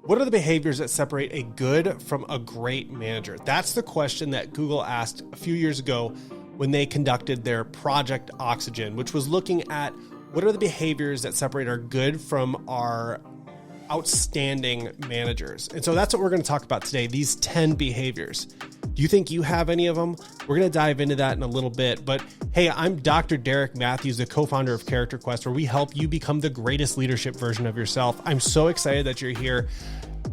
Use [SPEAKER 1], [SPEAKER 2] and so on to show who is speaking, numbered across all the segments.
[SPEAKER 1] What are the behaviors that separate a good from a great manager? That's the question that Google asked a few years ago when they conducted their Project Oxygen, which was looking at what are the behaviors that separate our good from our outstanding managers. And so that's what we're going to talk about today, these 10 behaviors. Do you think you have any of them? We're going to dive into that in a little bit. But hey, I'm Dr. Derek Matthews, the co-founder of Character Quest, where we help you become the greatest leadership version of yourself. I'm so excited that you're here.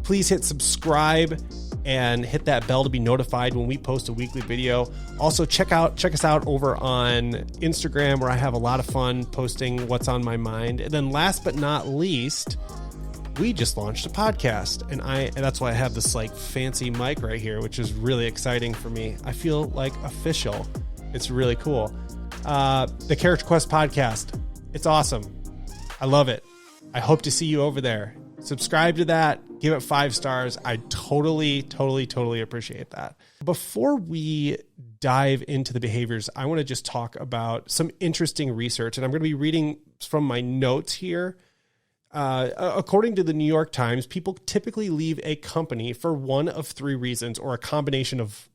[SPEAKER 1] Please hit subscribe and hit that bell to be notified when we post a weekly video. Also, check us out over on Instagram, where I have a lot of fun posting what's on my mind. And then last but not least, we just launched a podcast, and that's why I have this like fancy mic right here, which is really exciting for me. I feel like official. It's really cool. The Character Quest podcast. It's awesome. I love it. I hope to see you over there. Subscribe to that. Give it 5 stars. I totally appreciate that. Before we dive into the behaviors, I want to just talk about some interesting research, and I'm going to be reading from my notes here. According to the New York Times, people typically leave a company for one of 3 reasons, or a combination of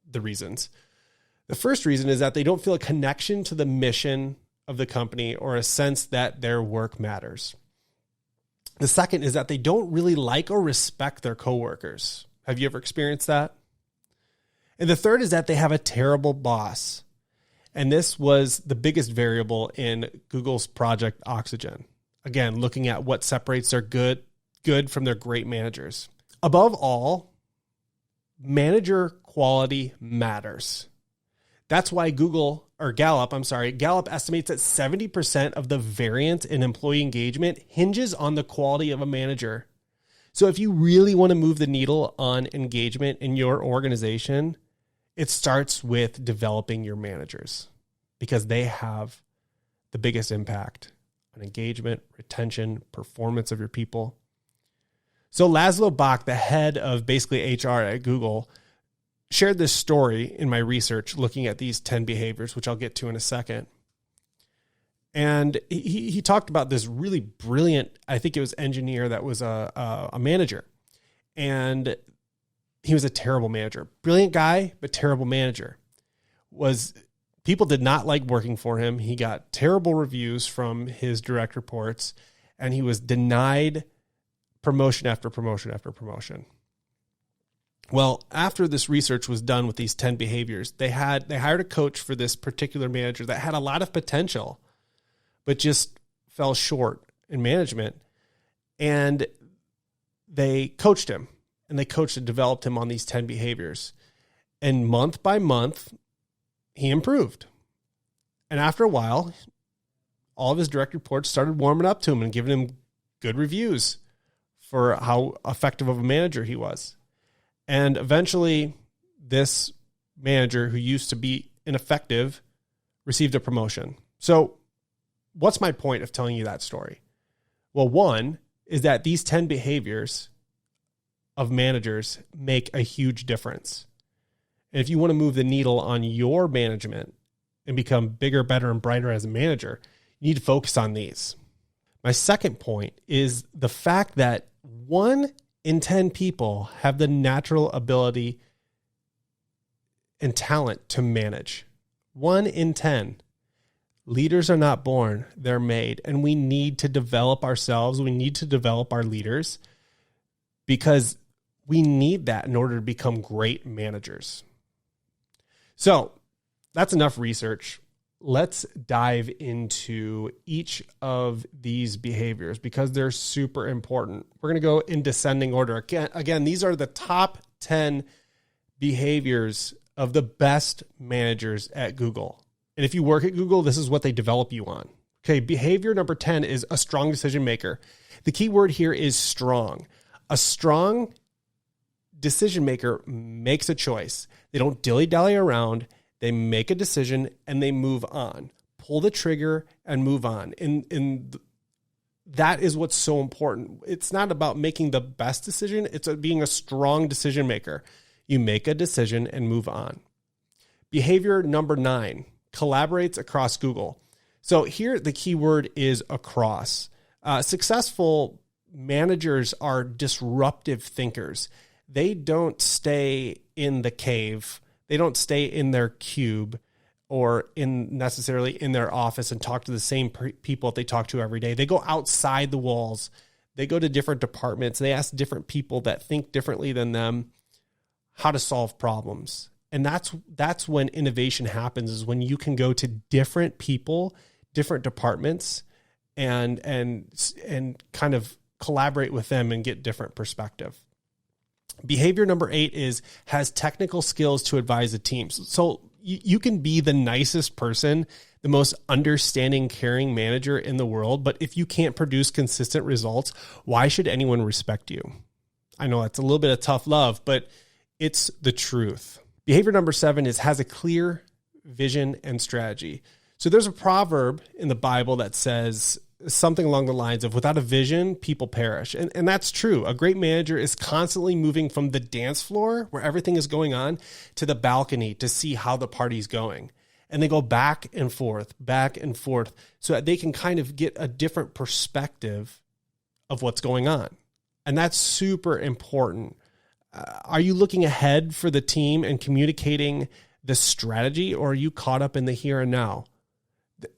[SPEAKER 1] the reasons. The first reason is that they don't feel a connection to the mission of the company or a sense that their work matters. The second is that they don't really like or respect their coworkers. Have you ever experienced that? And the third is that they have a terrible boss. And this was the biggest variable in Google's Project Oxygen. Again, looking at what separates their good from their great managers. Above all, manager quality matters. That's why Gallup estimates that 70% of the variance in employee engagement hinges on the quality of a manager. So if you really want to move the needle on engagement in your organization, it starts with developing your managers, because they have the biggest impact on engagement, retention, performance of your people. So Laszlo Bock, the head of basically HR at Google, shared this story in my research looking at these 10 behaviors, which I'll get to in a second. And he talked about this really brilliant, I think it was engineer that was a manager. And he was a terrible manager. Brilliant guy, but terrible manager. People did not like working for him. He got terrible reviews from his direct reports, and he was denied promotion after promotion after promotion. Well, after this research was done with these 10 behaviors, they hired a coach for this particular manager that had a lot of potential, but just fell short in management. And they coached him, and developed him on these 10 behaviors. And month by month, he improved. And after a while, all of his direct reports started warming up to him and giving him good reviews for how effective of a manager he was. And eventually, this manager, who used to be ineffective, received a promotion. So what's my point of telling you that story? Well, one is that these 10 behaviors of managers make a huge difference. And if you want to move the needle on your management and become bigger, better, and brighter as a manager, you need to focus on these. My second point is the fact that 1 in 10 people have the natural ability and talent to manage. 1 in 10. Leaders are not born, they're made. And we need to develop ourselves. We need to develop our leaders, because we need that in order to become great managers. So that's enough research. Let's dive into each of these behaviors, because they're super important. We're going to go in descending order. Again, these are the top 10 behaviors of the best managers at Google. And if you work at Google, this is what they develop you on. Okay, behavior number 10 is a strong decision maker. The key word here is strong. A strong decision maker makes a choice. They don't dilly-dally around. They make a decision and they move on. Pull the trigger and move on. And that is what's so important. It's not about making the best decision. It's being a strong decision maker. You make a decision and move on. Behavior number 9, collaborates across Google. So here the key word is across. Successful managers are disruptive thinkers. They don't stay in the cave. They don't stay in their cube or necessarily in their office and talk to the same people that they talk to every day. They go outside the walls. They go to different departments. They ask different people that think differently than them how to solve problems. And that's when innovation happens, is when you can go to different people, different departments, and kind of collaborate with them and get different perspective. Behavior number 8 has technical skills to advise a team. So you can be the nicest person, the most understanding, caring manager in the world, but if you can't produce consistent results, why should anyone respect you? I know that's a little bit of tough love, but it's the truth. Behavior number 7 has a clear vision and strategy. So there's a proverb in the Bible that says something along the lines of, without a vision, people perish. And that's true. A great manager is constantly moving from the dance floor where everything is going on to the balcony to see how the party's going. And they go back and forth so that they can kind of get a different perspective of what's going on. And that's super important. Are you looking ahead for the team and communicating the strategy, or are you caught up in the here and now?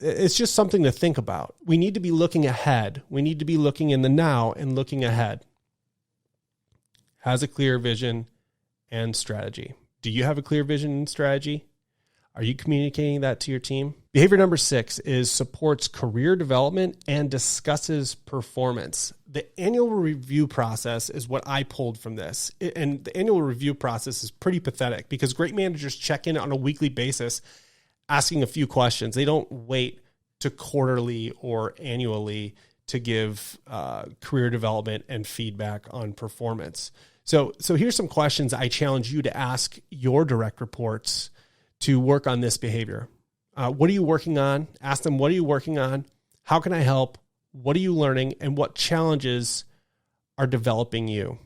[SPEAKER 1] It's just something to think about. We need to be looking ahead. We need to be looking in the now and looking ahead. Has a clear vision and strategy. Do you have a clear vision and strategy? Are you communicating that to your team? Behavior number 6 supports career development and discusses performance. The annual review process is what I pulled from this. And the annual review process is pretty pathetic because great managers check in on a weekly basis asking a few questions. They don't wait to quarterly or annually to give career development and feedback on performance. So here's some questions I challenge you to ask your direct reports to work on this behavior. What are you working on? Ask them, what are you working on? How can I help? What are you learning? And what challenges are developing you?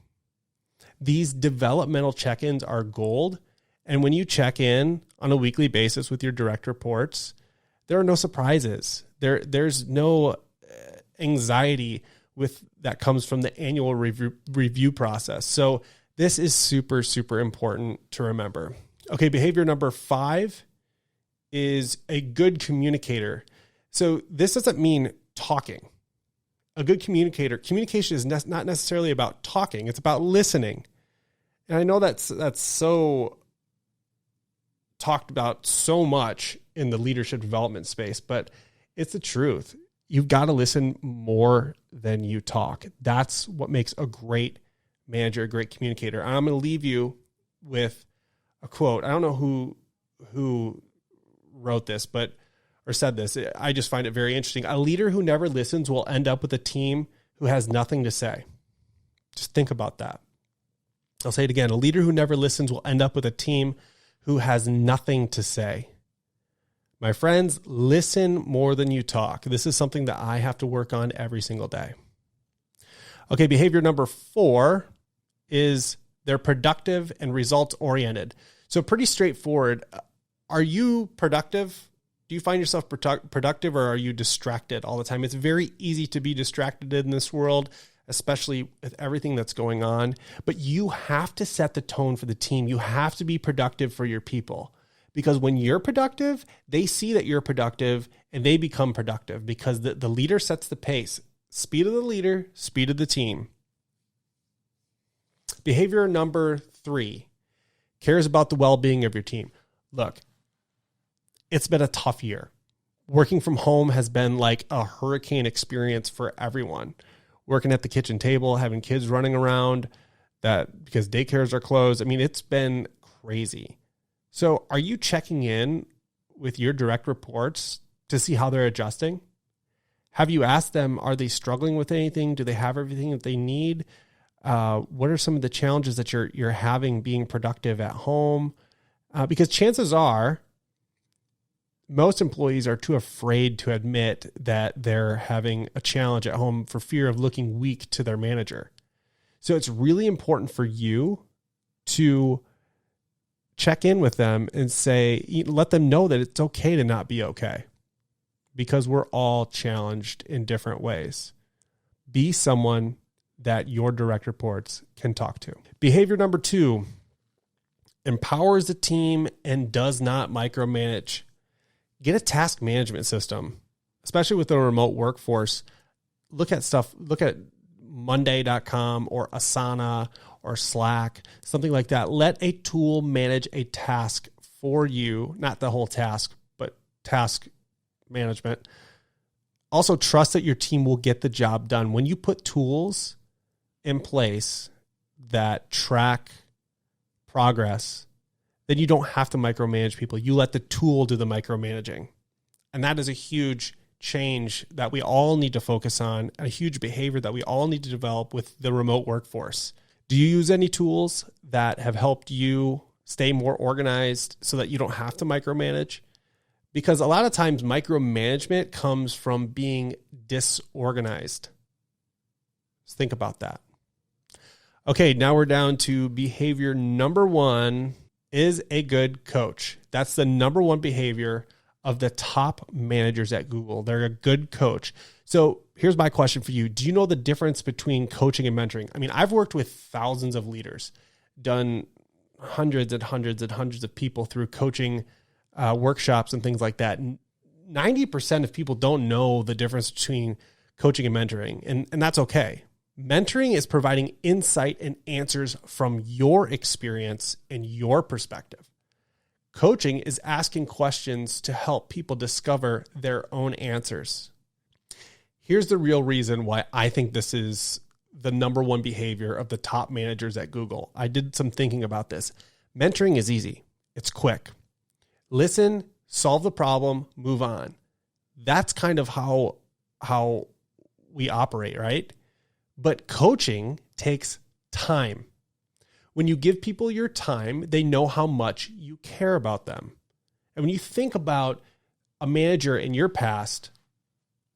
[SPEAKER 1] These developmental check-ins are gold. And when you check in on a weekly basis with your direct reports, there are no surprises. There's no anxiety that comes from the annual review process. So this is super, super important to remember. Okay, behavior number 5 is a good communicator. So this doesn't mean talking. A good communication is not necessarily about talking. It's about listening. And I know that's so talked about so much in the leadership development space, but it's the truth. You've got to listen more than you talk. That's what makes a great manager, a great communicator. And I'm going to leave you with a quote. I don't know who wrote this, or said this. I just find it very interesting. A leader who never listens will end up with a team who has nothing to say. Just think about that. I'll say it again. A leader who never listens will end up with a team who has nothing to say. My friends, listen more than you talk. This is something that I have to work on every single day. Okay, behavior number 4 is they're productive and results oriented. So pretty straightforward. Are you productive? Do you find yourself productive, or are you distracted all the time? It's very easy to be distracted in this world, especially with everything that's going on. But you have to set the tone for the team. You have to be productive for your people. Because when you're productive, they see that you're productive and they become productive because the leader sets the pace. Speed of the leader, speed of the team. Behavior number 3, cares about the well-being of your team. Look, it's been a tough year. Working from home has been like a hurricane experience for everyone. Working at the kitchen table, having kids running around because daycares are closed. I mean, it's been crazy. So are you checking in with your direct reports to see how they're adjusting? Have you asked them, are they struggling with anything? Do they have everything that they need? What are some of the challenges that you're having being productive at home? Because chances are most employees are too afraid to admit that they're having a challenge at home for fear of looking weak to their manager. So it's really important for you to check in with them and let them know that it's okay to not be okay, because we're all challenged in different ways. Be someone that your direct reports can talk to. Behavior number 2, empowers the team and does not micromanage. Get a task management system, especially with a remote workforce. Look at Monday.com or Asana or Slack, something like that. Let a tool manage a task for you, not the whole task, but task management. Also, trust that your team will get the job done. When you put tools in place that track progress, then you don't have to micromanage people. You let the tool do the micromanaging. And that is a huge change that we all need to focus on, a huge behavior that we all need to develop with the remote workforce. Do you use any tools that have helped you stay more organized so that you don't have to micromanage? Because a lot of times micromanagement comes from being disorganized. Just think about that. Okay, now we're down to behavior number 1 is a good coach. That's the number 1 behavior of the top managers at Google. They're a good coach. So here's my question for you. Do you know the difference between coaching and mentoring? I mean, I've worked with thousands of leaders, done hundreds and hundreds and hundreds of people through coaching workshops and things like that. 90% of people don't know the difference between coaching and mentoring, and that's okay. Mentoring is providing insight and answers from your experience and your perspective. Coaching is asking questions to help people discover their own answers. Here's the real reason why I think this is the number 1 behavior of the top managers at Google. I did some thinking about this. Mentoring is easy. It's quick. Listen, solve the problem, move on. That's kind of how we operate, right? But coaching takes time. When you give people your time, they know how much you care about them. And when you think about a manager in your past,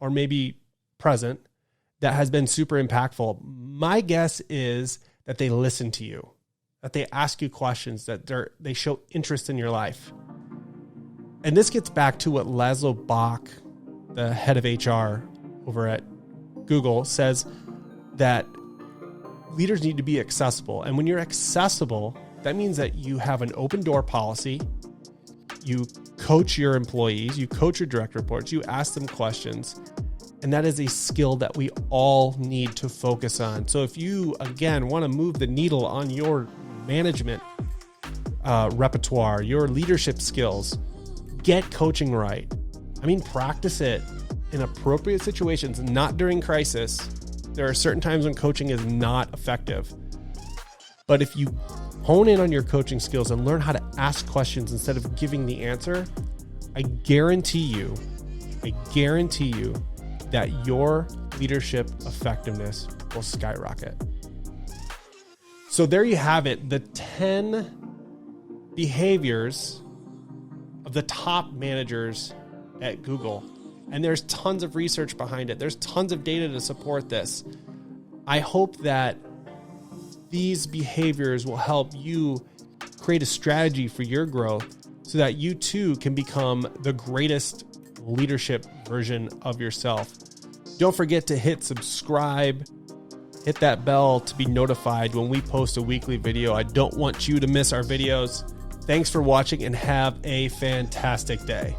[SPEAKER 1] or maybe present, that has been super impactful, my guess is that they listen to you, that they ask you questions, that they show interest in your life. And this gets back to what Laszlo Bock, the head of HR over at Google, says, that leaders need to be accessible. And when you're accessible, that means that you have an open door policy. You coach your employees, you coach your direct reports, you ask them questions. And that is a skill that we all need to focus on. So if you, again, want to move the needle on your management repertoire, your leadership skills, get coaching right. I mean, practice it in appropriate situations, not during crisis. There are certain times when coaching is not effective. But if you hone in on your coaching skills and learn how to ask questions instead of giving the answer, I guarantee you that your leadership effectiveness will skyrocket. So there you have it, the 10 behaviors of the top managers at Google. And there's tons of research behind it. There's tons of data to support this. I hope that these behaviors will help you create a strategy for your growth so that you too can become the greatest leadership version of yourself. Don't forget to hit subscribe, hit that bell to be notified when we post a weekly video. I don't want you to miss our videos. Thanks for watching and have a fantastic day.